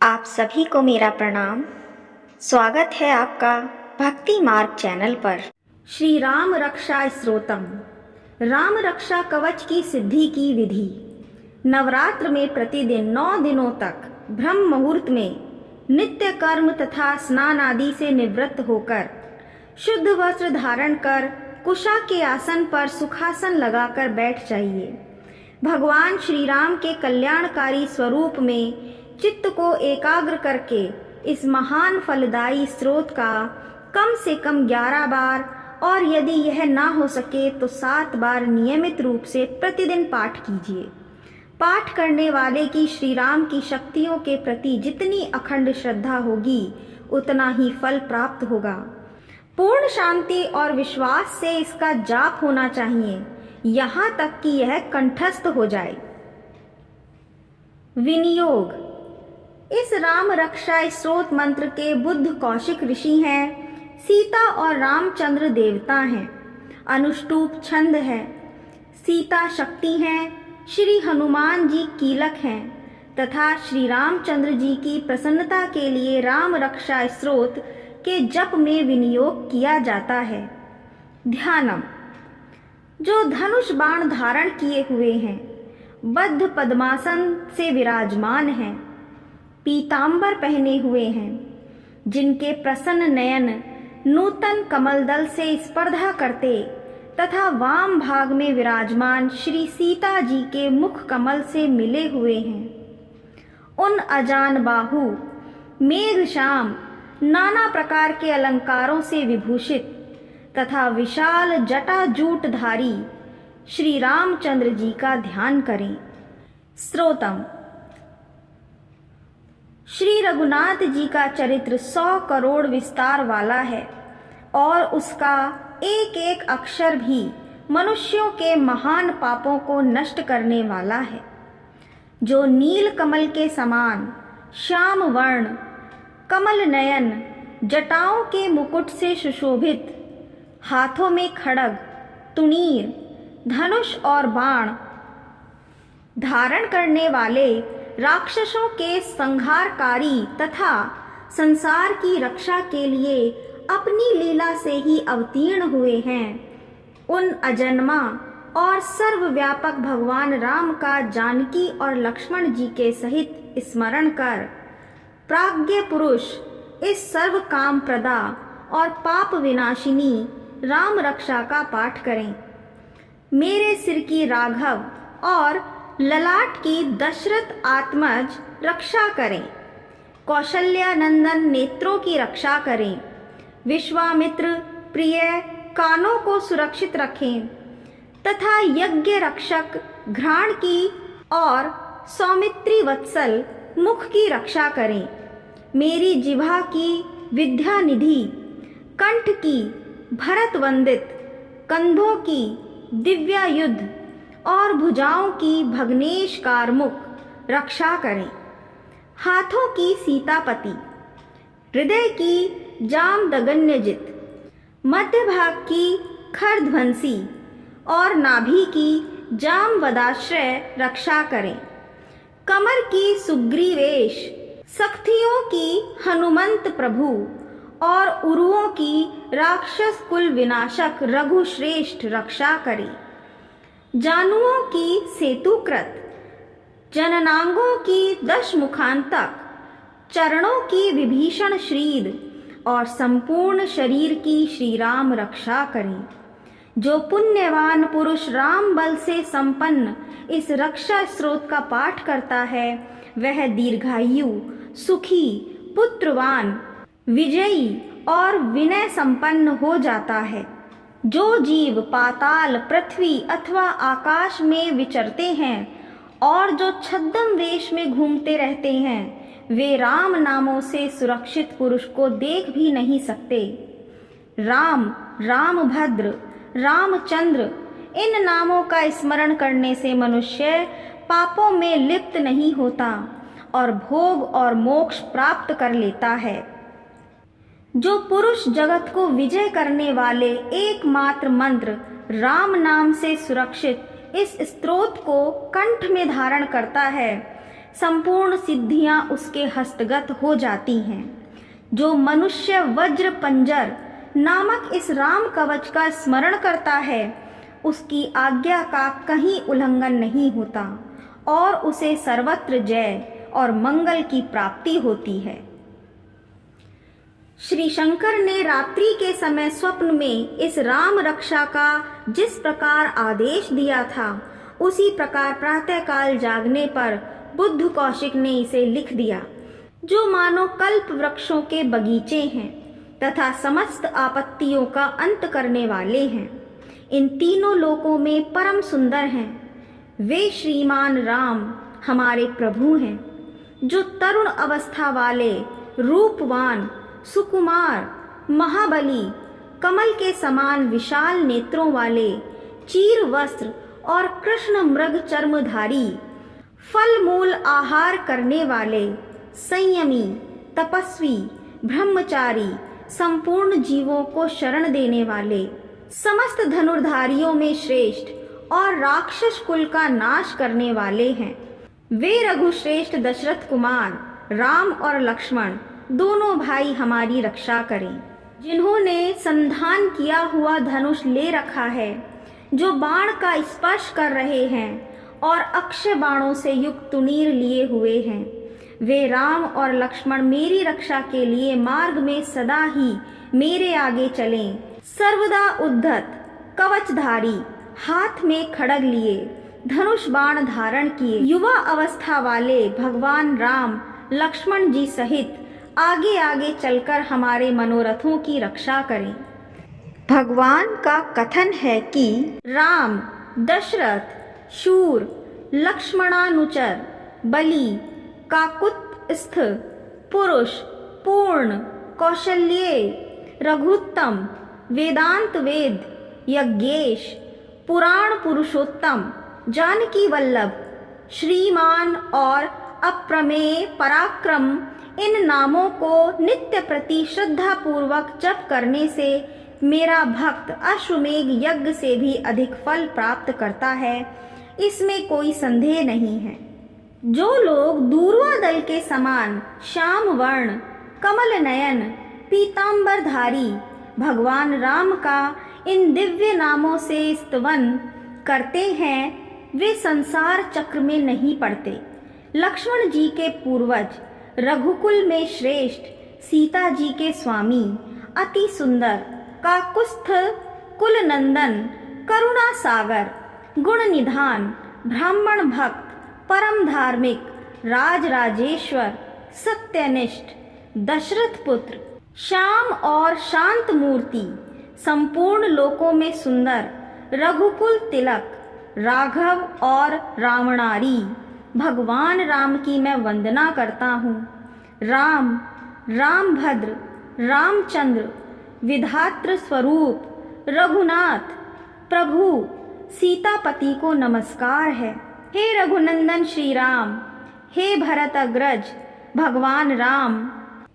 आप सभी को मेरा प्रणाम। स्वागत है आपका भक्ति मार्ग चैनल पर। श्री राम रक्षा स्त्रोतम, राम रक्षा कवच की सिद्धि की विधि। नवरात्र में प्रतिदिन 9 दिनों तक ब्रह्म मुहूर्त में नित्य कर्म तथा स्नान आदि से निवृत्त होकर शुद्ध वस्त्र धारण कर कुशा के आसन पर सुखासन लगाकर बैठ जाइए। भगवान श्री राम के कल्याणकारी स्वरूप में चित्त को एकाग्र करके इस महान फलदायी स्रोत का कम से कम 11 बार और यदि यह ना हो सके तो 7 बार नियमित रूप से प्रतिदिन पाठ कीजिए। पाठ करने वाले की श्री राम की शक्तियों के प्रति जितनी अखंड श्रद्धा होगी उतना ही फल प्राप्त होगा। पूर्ण शांति और विश्वास से इसका जाप होना चाहिए, यहाँ तक कि यह कंठस्थ हो जाए। विनियोग। इस राम रक्षा स्त्रोत मंत्र के बुद्ध कौशिक ऋषि हैं, सीता और रामचंद्र देवता हैं, अनुष्टुप छंद है, सीता शक्ति हैं, श्री हनुमान जी कीलक हैं तथा श्री रामचंद्र जी की प्रसन्नता के लिए राम रक्षा स्त्रोत के जप में विनियोग किया जाता है। ध्यानम। जो धनुष बाण धारण किए हुए हैं, बद्ध पद्मासन से विराजमान हैं, पीतांबर पहने हुए हैं, जिनके प्रसन्न नयन नूतन कमलदल से स्पर्धा करते तथा वाम भाग में विराजमान श्री सीता जी के मुख कमल से मिले हुए हैं। उन अजान बाहु मेघ श्याम नाना प्रकार के अलंकारों से विभूषित तथा विशाल जटाजूटधारी श्री रामचंद्र जी का ध्यान करें। स्त्रोतम। श्री रघुनाथ जी का चरित्र 100 करोड़ विस्तार वाला है और उसका एक एक अक्षर भी मनुष्यों के महान पापों को नष्ट करने वाला है। जो नील कमल के समान श्याम वर्ण, कमल नयन, जटाओं के मुकुट से सुशोभित, हाथों में खड्ग, तुनीर, धनुष और बाण धारण करने वाले राक्षसों के संहारकारी तथा संसार की रक्षा के लिए अपनी लीला से ही अवतीर्ण हुए हैं, उन अजन्मा और सर्वव्यापक भगवान राम का जानकी और लक्ष्मण जी के सहित स्मरण कर प्राज्ञ पुरुष इस सर्व काम प्रदा और पाप विनाशिनी राम रक्षा का पाठ करें। मेरे सिर की राघव और ललाट की दशरथ आत्मज रक्षा करें, कौशल्या नंदन नेत्रों की रक्षा करें, विश्वामित्र प्रिय कानों को सुरक्षित रखें तथा यज्ञ रक्षक घ्राण की और सौमित्री वत्सल मुख की रक्षा करें। मेरी जिह्वा की विद्या निधि, कंठ की भरत वंदित, कंधों की दिव्यायुध और भुजाओं की भग्नेश कारमुक रक्षा करें। हाथों की सीतापति, हृदय की जामदगन्यजित, मध्य भाग की खरध्वंसी और नाभि की जामवदाश्रय रक्षा करें। कमर की सुग्रीवेश, सख्तियों की हनुमंत प्रभु और उरुओं की राक्षस कुल विनाशक रघुश्रेष्ठ रक्षा करें। जानुओं की सेतुकृत, जननांगों की 10 मुखांतक, चरणों की विभीषण श्रीद और संपूर्ण शरीर की श्री राम रक्षा करें। जो पुण्यवान पुरुष राम बल से संपन्न इस रक्षा स्रोत का पाठ करता है वह दीर्घायु, सुखी, पुत्रवान, विजयी और विनय संपन्न हो जाता है। जो जीव पाताल, पृथ्वी अथवा आकाश में विचरते हैं और जो छद्म वेश में घूमते रहते हैं वे राम नामों से सुरक्षित पुरुष को देख भी नहीं सकते। राम, रामभद्र, रामचंद्र इन नामों का स्मरण करने से मनुष्य पापों में लिप्त नहीं होता और भोग और मोक्ष प्राप्त कर लेता है। जो पुरुष जगत को विजय करने वाले एकमात्र मंत्र राम नाम से सुरक्षित इस स्तोत्र को कंठ में धारण करता है, संपूर्ण सिद्धियां उसके हस्तगत हो जाती हैं। जो मनुष्य वज्र पंजर नामक इस राम कवच का स्मरण करता है, उसकी आज्ञा का कहीं उल्लंघन नहीं होता और उसे सर्वत्र जय और मंगल की प्राप्ति होती है। श्री शंकर ने रात्रि के समय स्वप्न में इस राम रक्षा का जिस प्रकार आदेश दिया था, उसी प्रकार प्रातःकाल जागने पर बुद्ध कौशिक ने इसे लिख दिया, जो मानो कल्प वृक्षों के बगीचे हैं तथा समस्त आपत्तियों का अंत करने वाले हैं। इन तीनों लोकों में परम सुंदर हैं। वे श्रीमान राम हमारे प्रभु हैं, जो तरुण अवस्था वाले, रूपवान, सुकुमार, महाबली, कमल के समान विशाल नेत्रों वाले, चीर वस्त्र और कृष्ण मृग चर्मधारी, फल मूल आहार करने वाले, संयमी, तपस्वी, ब्रह्मचारी, संपूर्ण जीवों को शरण देने वाले, समस्त धनुर्धारियों में श्रेष्ठ और राक्षस कुल का नाश करने वाले हैं। वे रघुश्रेष्ठ दशरथ कुमार राम और लक्ष्मण दोनों भाई हमारी रक्षा करें, जिन्होंने संधान किया हुआ धनुष ले रखा है, जो बाण का स्पर्श कर रहे हैं और अक्षय बाणों से युक्त तुनीर लिए हुए हैं। वे राम और लक्ष्मण मेरी रक्षा के लिए मार्ग में सदा ही मेरे आगे चलें, सर्वदा उद्धत, कवचधारी, हाथ में खड्ग लिए, धनुष बाण धारण किए, युवा अवस्था वाले भगवान राम लक्ष्मण जी सहित आगे आगे चलकर हमारे मनोरथों की रक्षा करें। भगवान का कथन है कि राम, दशरथ, शूर, लक्ष्मणानुचर, बलि, काकुत्स्थ, पुरुष, पूर्ण, कौशल्ये, रघुत्तम, वेदांत वेद, यज्ञेश, पुराण पुरुषोत्तम, जानकी वल्लभ, श्रीमान और अप्रमेय पराक्रम, इन नामों को नित्य प्रति श्रद्धा पूर्वक जप करने से मेरा भक्त अश्वमेघ यज्ञ से भी अधिक फल प्राप्त करता है, इसमें कोई संदेह नहीं है। जो लोग दूर्वा दल के समान श्याम वर्ण, कमल नयन, पीतांबरधारी भगवान राम का इन दिव्य नामों से स्तवन करते हैं, वे संसार चक्र में नहीं पड़ते। लक्ष्मण जी के पूर्वज, रघुकुल में श्रेष्ठ, सीता जी के स्वामी, अति सुंदर, काकुस्थ कुल नंदन, करुणा सागर, गुण निधान, ब्राह्मण भक्त, परम धार्मिक, राज राजेश्वर, सत्यनिष्ठ, दशरथ पुत्र, श्याम और शांत मूर्ति, संपूर्ण लोकों में सुंदर, रघुकुल तिलक, राघव और रावणारी भगवान राम की मैं वंदना करता हूँ। राम, रामभद्र, रामचंद्र, विधात्र स्वरूप, रघुनाथ, प्रभु, सीतापति को नमस्कार है। हे रघुनंदन श्री राम, हे भरत अग्रज भगवान राम,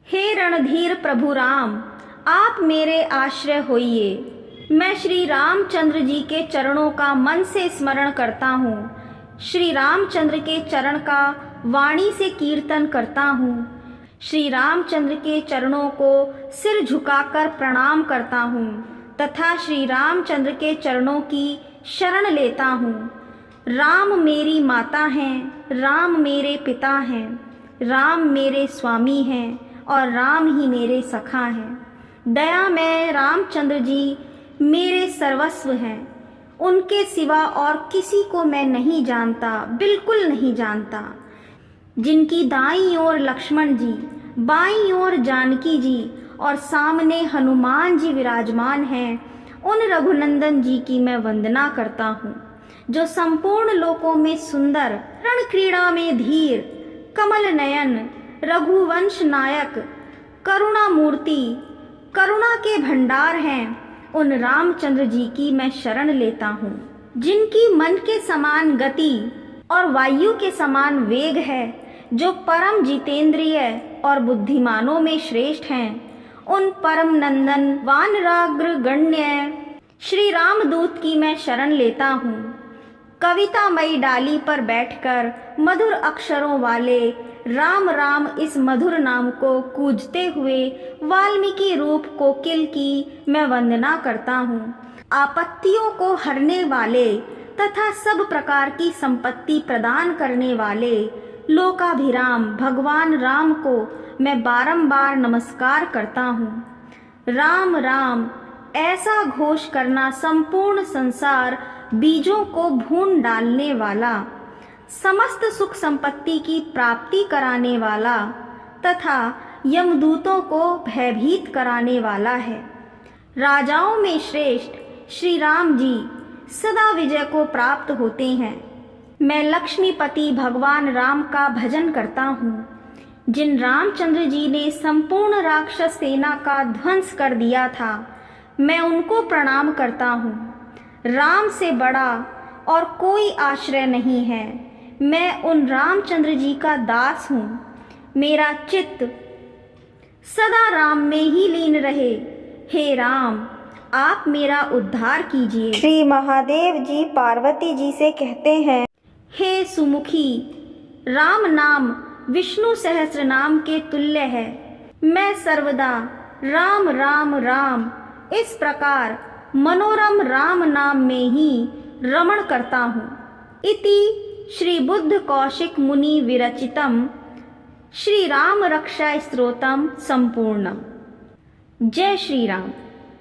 हे रणधीर प्रभु राम, आप मेरे आश्रय होइए। मैं श्री रामचंद्र जी के चरणों का मन से स्मरण करता हूँ, श्री रामचंद्र के चरण का वाणी से कीर्तन करता हूँ, श्री रामचंद्र के चरणों को सिर झुकाकर प्रणाम करता हूँ तथा श्री रामचंद्र के चरणों की शरण लेता हूँ। राम मेरी माता हैं, राम मेरे पिता हैं, राम मेरे स्वामी हैं और राम ही मेरे सखा हैं। दयामय रामचंद्र जी मेरे सर्वस्व हैं, उनके सिवा और किसी को मैं नहीं जानता, बिल्कुल नहीं जानता। जिनकी दाईं ओर लक्ष्मण जी, बाईं ओर जानकी जी और सामने हनुमान जी विराजमान हैं, उन रघुनंदन जी की मैं वंदना करता हूँ, जो संपूर्ण लोकों में सुंदर, रण क्रीड़ा में धीर, कमल नयन, रघुवंश नायक, करुणा मूर्ति, करुणा के भंडार हैं। उन रामचंद्र जी की मैं शरण लेता हूँ, जिनकी मन के समान गति और वायु के समान वेग है, जो परम जितेंद्रिय और बुद्धिमानों में श्रेष्ठ हैं। उन परम नंदन वानराग्र गण्य श्री रामदूत की मैं शरण लेता हूँ। कवितामयी डाली पर बैठकर मधुर अक्षरों वाले राम राम इस मधुर नाम को कूजते हुए वाल्मीकि रूप कोकिल की मैं वंदना करता हूँ। आपत्तियों को हरने वाले तथा सब प्रकार की संपत्ति प्रदान करने वाले लोकाभिराम भगवान राम को मैं बारंबार नमस्कार करता हूँ। राम राम ऐसा घोष करना संपूर्ण संसार बीजों को भून डालने वाला, समस्त सुख संपत्ति की प्राप्ति कराने वाला तथा यमदूतों को भयभीत कराने वाला है। राजाओं में श्रेष्ठ श्री राम जी सदा विजय को प्राप्त होते हैं। मैं लक्ष्मीपति भगवान राम का भजन करता हूँ। जिन रामचंद्र जी ने संपूर्ण राक्षस सेना का ध्वंस कर दिया था, मैं उनको प्रणाम करता हूँ। राम से बड़ा और कोई आश्रय नहीं है। मैं उन रामचंद्र जी का दास हूँ। मेरा चित्त सदा राम में ही लीन रहे। हे राम, आप मेरा उद्धार कीजिए। श्री महादेव जी पार्वती जी से कहते हैं, हे सुमुखी, राम नाम विष्णु सहस्त्र नाम के तुल्य है। मैं सर्वदा राम राम राम इस प्रकार मनोरम राम नाम में ही रमण करता हूँ। इति श्री बुद्ध कौशिक मुनि विरचितम श्री राम रक्षा स्तोत्रम संपूर्णम। जय श्री राम।